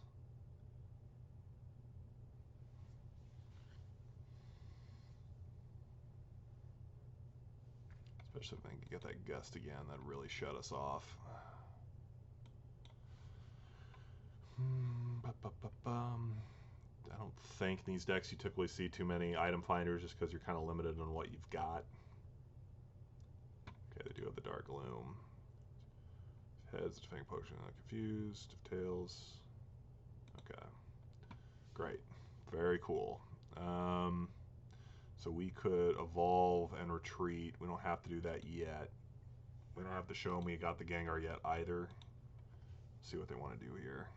Especially if they can get that gust again, that'd really shut us off. I don't think in these decks you typically see too many item finders just because you're kind of limited on what you've got. Okay, they do have the Dark Gloom. Heads, Defending Potion, Confused, Tails. Okay, great, very cool. So we could evolve and retreat. We don't have to do that yet. We don't have to show them we got the Gengar yet either. Let's see what they want to do here.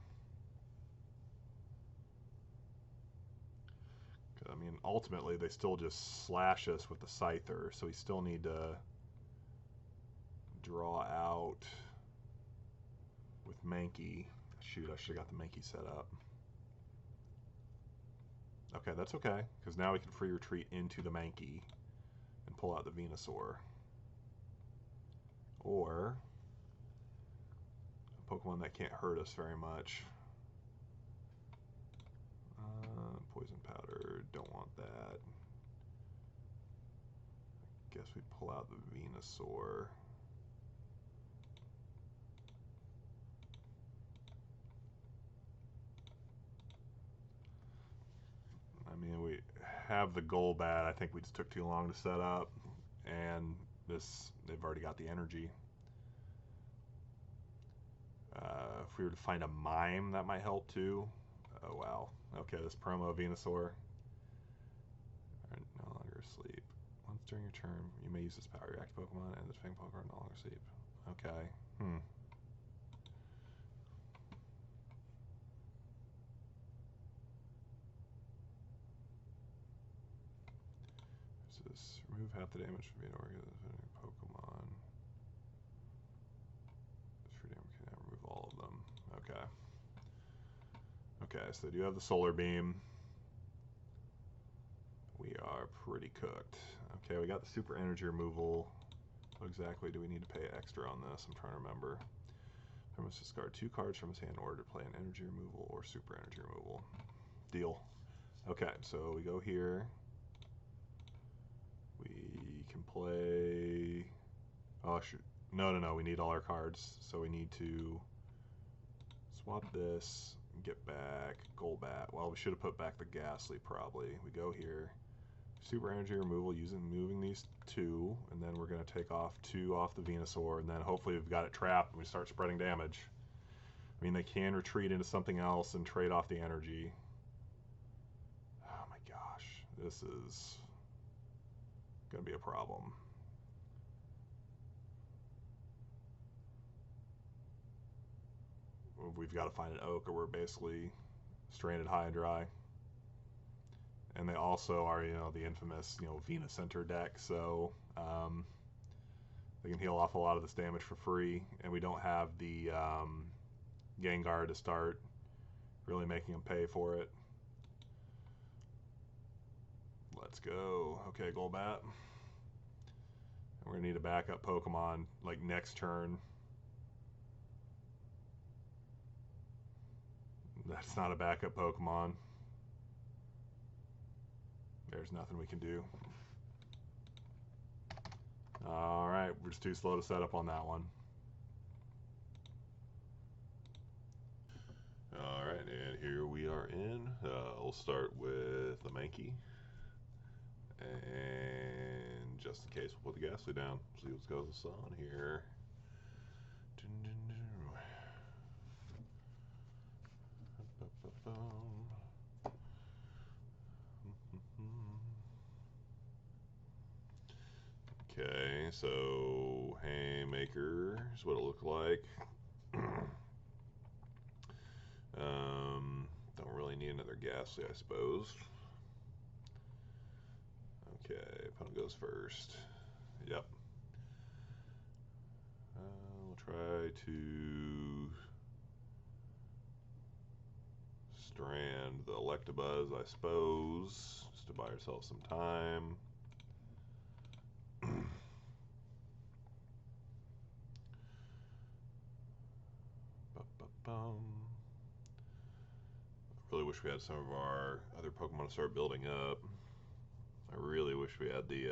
I mean, ultimately, they still just slash us with the Scyther, so we still need to draw out with Mankey. Shoot, I should have got the Mankey set up. Okay, that's okay, because now we can free retreat into the Mankey and pull out the Venusaur. Or a Pokemon that can't hurt us very much. Poison Powder, don't want that. Guess we pull out the Venusaur. I mean, we have the Golbat. I think we just took too long to set up, and they've already got the energy. If we were to find a Mime, that might help too. Oh wow. Okay, this promo Venusaur. Are no longer asleep. Once during your turn, you may use this power. Your active Pokemon and the defending Pokemon are no longer asleep. Okay. This remove half the damage from being organized Pokemon. This free damage can remove all of them. Okay. Okay, so they do have the Solar Beam. We are pretty cooked. Okay, we got the Super Energy Removal. What exactly do we need to pay extra on this? I'm trying to remember. I must discard 2 cards from his hand in order to play an Energy Removal or Super Energy Removal. Deal. Okay, so we go here. We can play... Oh, shoot. No, we need all our cards. So we need to swap this and get back Golbat. Well, we should have put back the Ghastly, probably. We go here. Super Energy Removal, moving these 2, and then we're going to take off 2 off the Venusaur, and then hopefully we've got it trapped and we start spreading damage. I mean, they can retreat into something else and trade off the energy. Oh my gosh, this is going to be a problem. We've got to find an Oak or we're basically stranded high and dry. And they also are, the infamous, Venucenter deck, so they can heal off a lot of this damage for free, and we don't have the Gengar to start really making them pay for it. Let's go. Okay, Golbat. And we're going to need a backup Pokemon, like, next turn. That's not a backup Pokemon. There's nothing we can do. Alright, we're just too slow to set up on that one. Alright, and here we are in. We'll start with the Mankey. And just in case, we'll put the Ghastly down. See what goes on here. so Haymaker is what it looked like. Don't really need another Ghastly, I suppose. Okay, opponent goes first. Yep. We'll try to strand the Electabuzz, I suppose, just to buy ourselves some time. I really wish we had some of our other Pokemon to start building up. I really wish we had the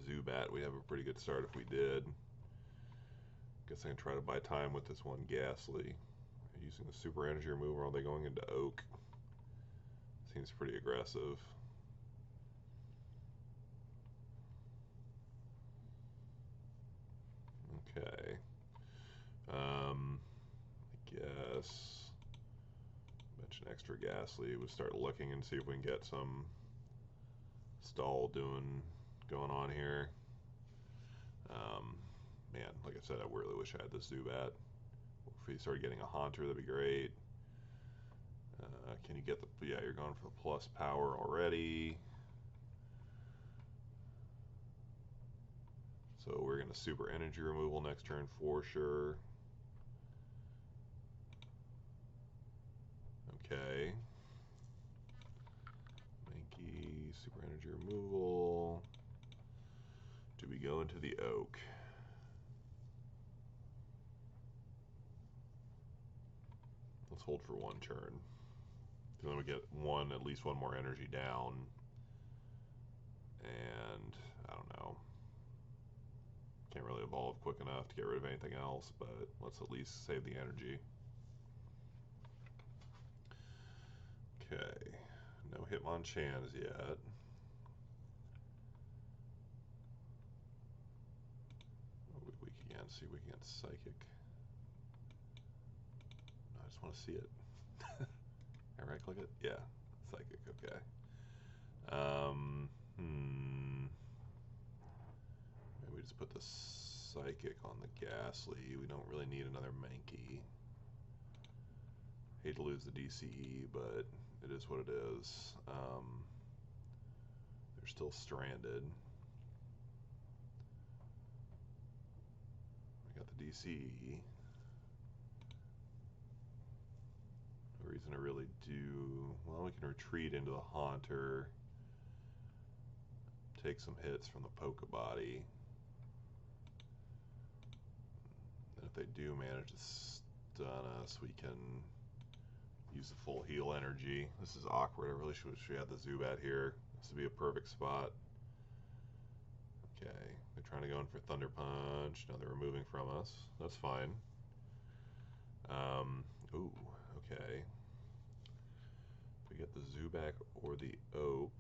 Zubat. We'd have a pretty good start if we did. Guess I can try to buy time with this one Ghastly. Using the Super Energy removal, are they going into Oak? Seems pretty aggressive. Okay. I guess mention extra Ghastly. We'll start looking and see if we can get some stall going on here. Man, like I said, I really wish I had this Zubat. If we started getting a Haunter, that'd be great. Can you get the... Yeah, you're going for the plus power already. So we're going to Super Energy removal next turn for sure. Okay. Mankey, Super Energy removal. Do we go into the Oak? Let's hold for one turn. Then we get at least one more energy down. And I don't know. Can't really evolve quick enough to get rid of anything else, but let's at least save the energy. Okay. No Hitmonchans yet. Weak again. See if we can get Psychic. No, I just want to see it. Can I right click it? Yeah. Psychic, okay. Maybe we just put the Psychic on the Ghastly. We don't really need another Mankey. Hate to lose the DCE, but it is what it is. They're still stranded. We got the DCE. No reason to really do... Well, we can retreat into the Haunter. Take some hits from the Pokebody. And if they do manage to stun us, we can use the full heal energy. This is awkward. I really wish we had the Zubat here. This would be a perfect spot. Okay, they're trying to go in for Thunder Punch. Now they're removing from us. That's fine. Ooh, okay. If we get the Zubat or the Oak,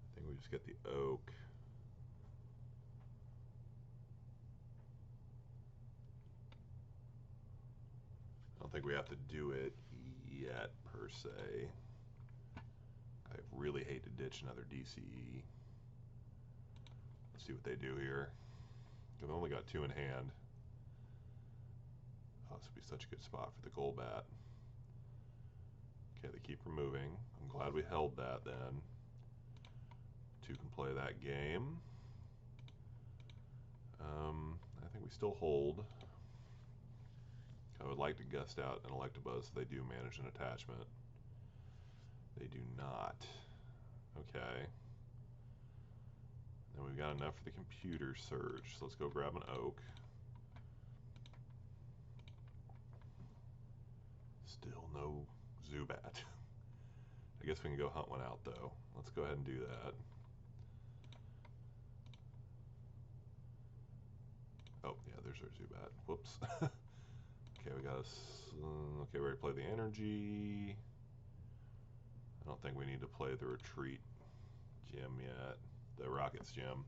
I think we just get the Oak. I don't think we have to do it yet, per se. I really hate to ditch another DCE. Let's see what they do here. They've only got 2 in hand. Oh, this would be such a good spot for the Golbat. Okay, they keep removing. I'm glad we held that then. 2 can play that game. I think we still hold. I would like to gust out an Electabuzz if they do manage an attachment. They do not. Okay. Then we've got enough for the computer search, so let's go grab an Oak. Still no Zubat. I guess we can go hunt one out though. Let's go ahead and do that. Oh, yeah, there's our Zubat. Whoops. Okay, we got us. Okay, we already played the energy. I don't think we need to play the retreat gym yet. The Rockets gym.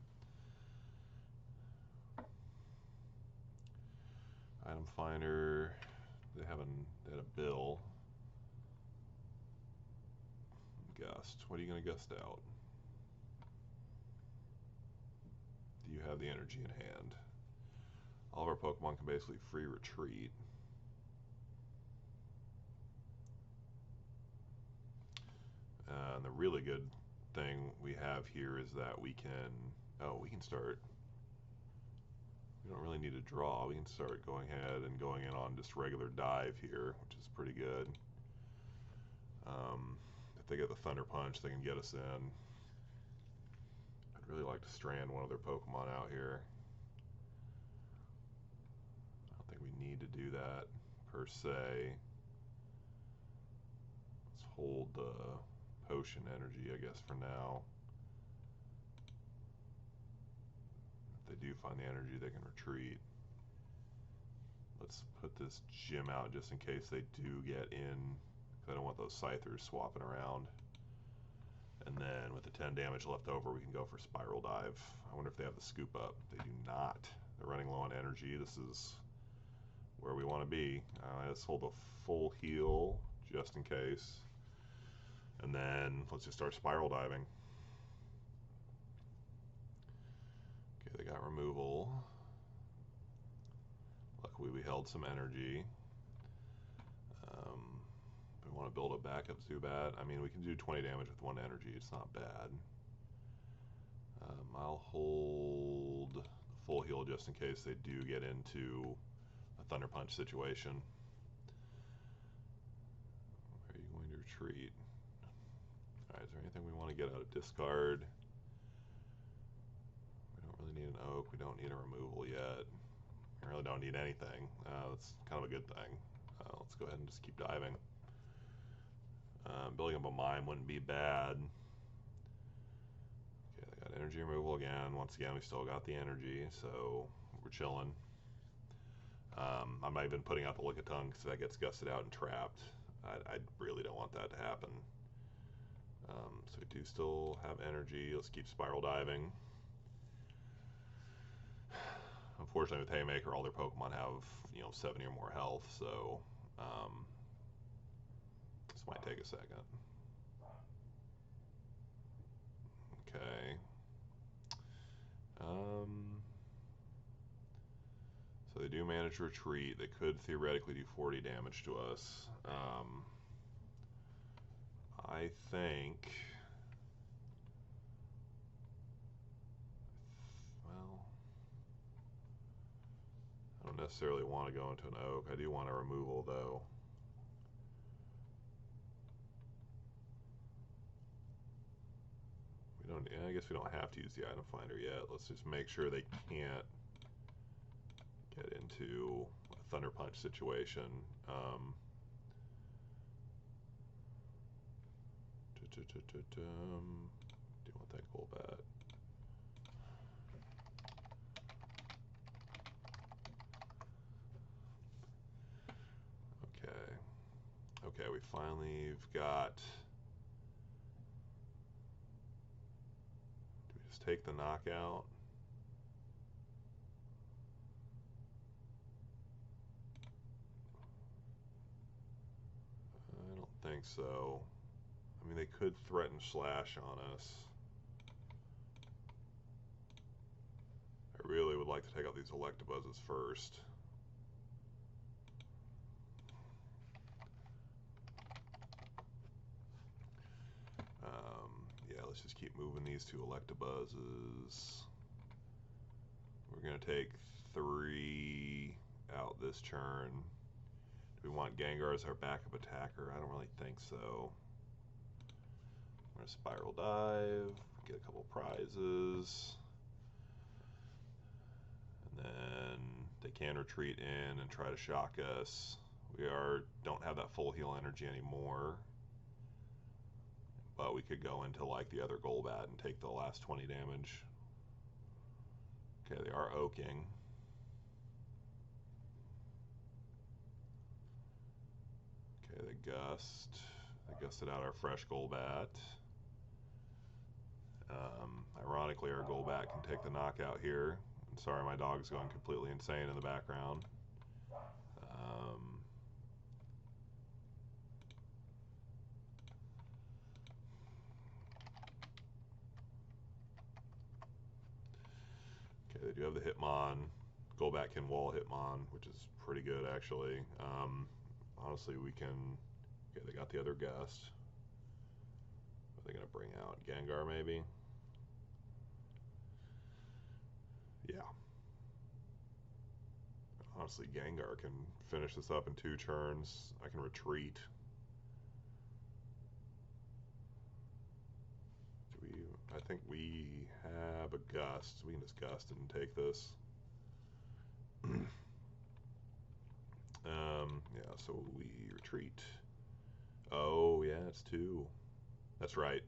Item finder. They had a bill. Gust. What are you going to gust out? you have the energy in hand. All of our Pokemon can basically free retreat. And the really good thing we have here is that we can start. We don't really need to draw. We can start going ahead and going in on just regular dive here, which is pretty good. If they get the Thunder Punch, they can get us in. I'd really like to strand one of their Pokemon out here. I don't think we need to do that per se. Let's hold the potion energy, I guess, for now. If they do find the energy, they can retreat. Let's put this gym out just in case they do get in, because I don't want those Scythers swapping around. And then with the 10 damage left over, we can go for Spiral Dive. I wonder if they have the Scoop Up. They do not. They're running low on energy. This is where we want to be. Let's hold a full heal just in case. And then let's just start Spiral Diving. Okay, they got removal. Luckily we held some energy. We want to build a backup Zubat. I mean, we can do 20 damage with 1 energy. It's not bad. I'll hold the full heal just in case they do get into a Thunder Punch situation. Are you going to retreat? Alright, is there anything we want to get out of discard? We don't really need an Oak. We don't need a removal yet. We really don't need anything. That's kind of a good thing. Let's go ahead and just keep diving. Building up a Mime wouldn't be bad. Okay, they got energy removal again. Once again, we still got the energy, so we're chilling. I might have been putting out the Lickitung because that gets gusted out and trapped. I really don't want that to happen. So we do still have energy. Let's keep Spiral Diving. Unfortunately, with Haymaker, all their Pokemon have 70 or more health, so this might take a second. Okay. So they do manage to retreat. They could theoretically do 40 damage to us. I think... Well... I don't necessarily want to go into an Oak. I do want a removal, though. I guess we don't have to use the item finder yet. Let's just make sure they can't get into a Thunder Punch situation. Do you want that Golbat? Okay. Okay, we finally have got... Take the knockout. I don't think so. I mean, they could threaten Slash on us. I really would like to take out these Electabuzzes first. Let's just keep moving these 2 Electabuzzes. We're going to take 3 out this turn. Do we want Gengar as our backup attacker? I don't really think so. We're going to Spiral Dive, get a couple prizes. And then they can retreat in and try to shock us. We don't have that full heal energy anymore. But we could go into like the other Golbat and take the last 20 damage. Okay, they are oaking. Okay, they gusted out our fresh Golbat. Ironically, our Golbat can take the knockout here. I'm sorry, my dog's going completely insane in the background. They do have the Hitmon. Golbat can wall Hitmon, which is pretty good actually. Honestly, we can. Okay, they got the other Gust. Are they gonna bring out Gengar maybe? Yeah. Honestly, Gengar can finish this up in 2 turns. I can retreat. I think we have a Gust. We can just Gust and take this. Yeah, so we retreat. Oh, yeah, it's 2. That's right.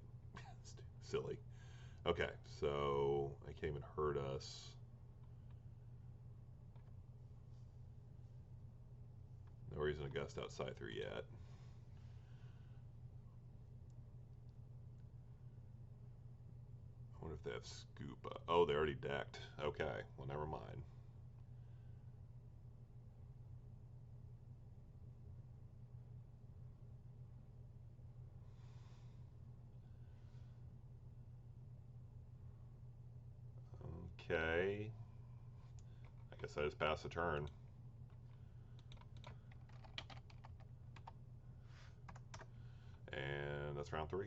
It's silly. Okay, so I can't even hurt us. No reason to Gust out Scyther yet. I wonder if they have Scoop. Oh, they already decked. Okay, well, never mind. Okay. I guess I just pass the turn. And that's round 3.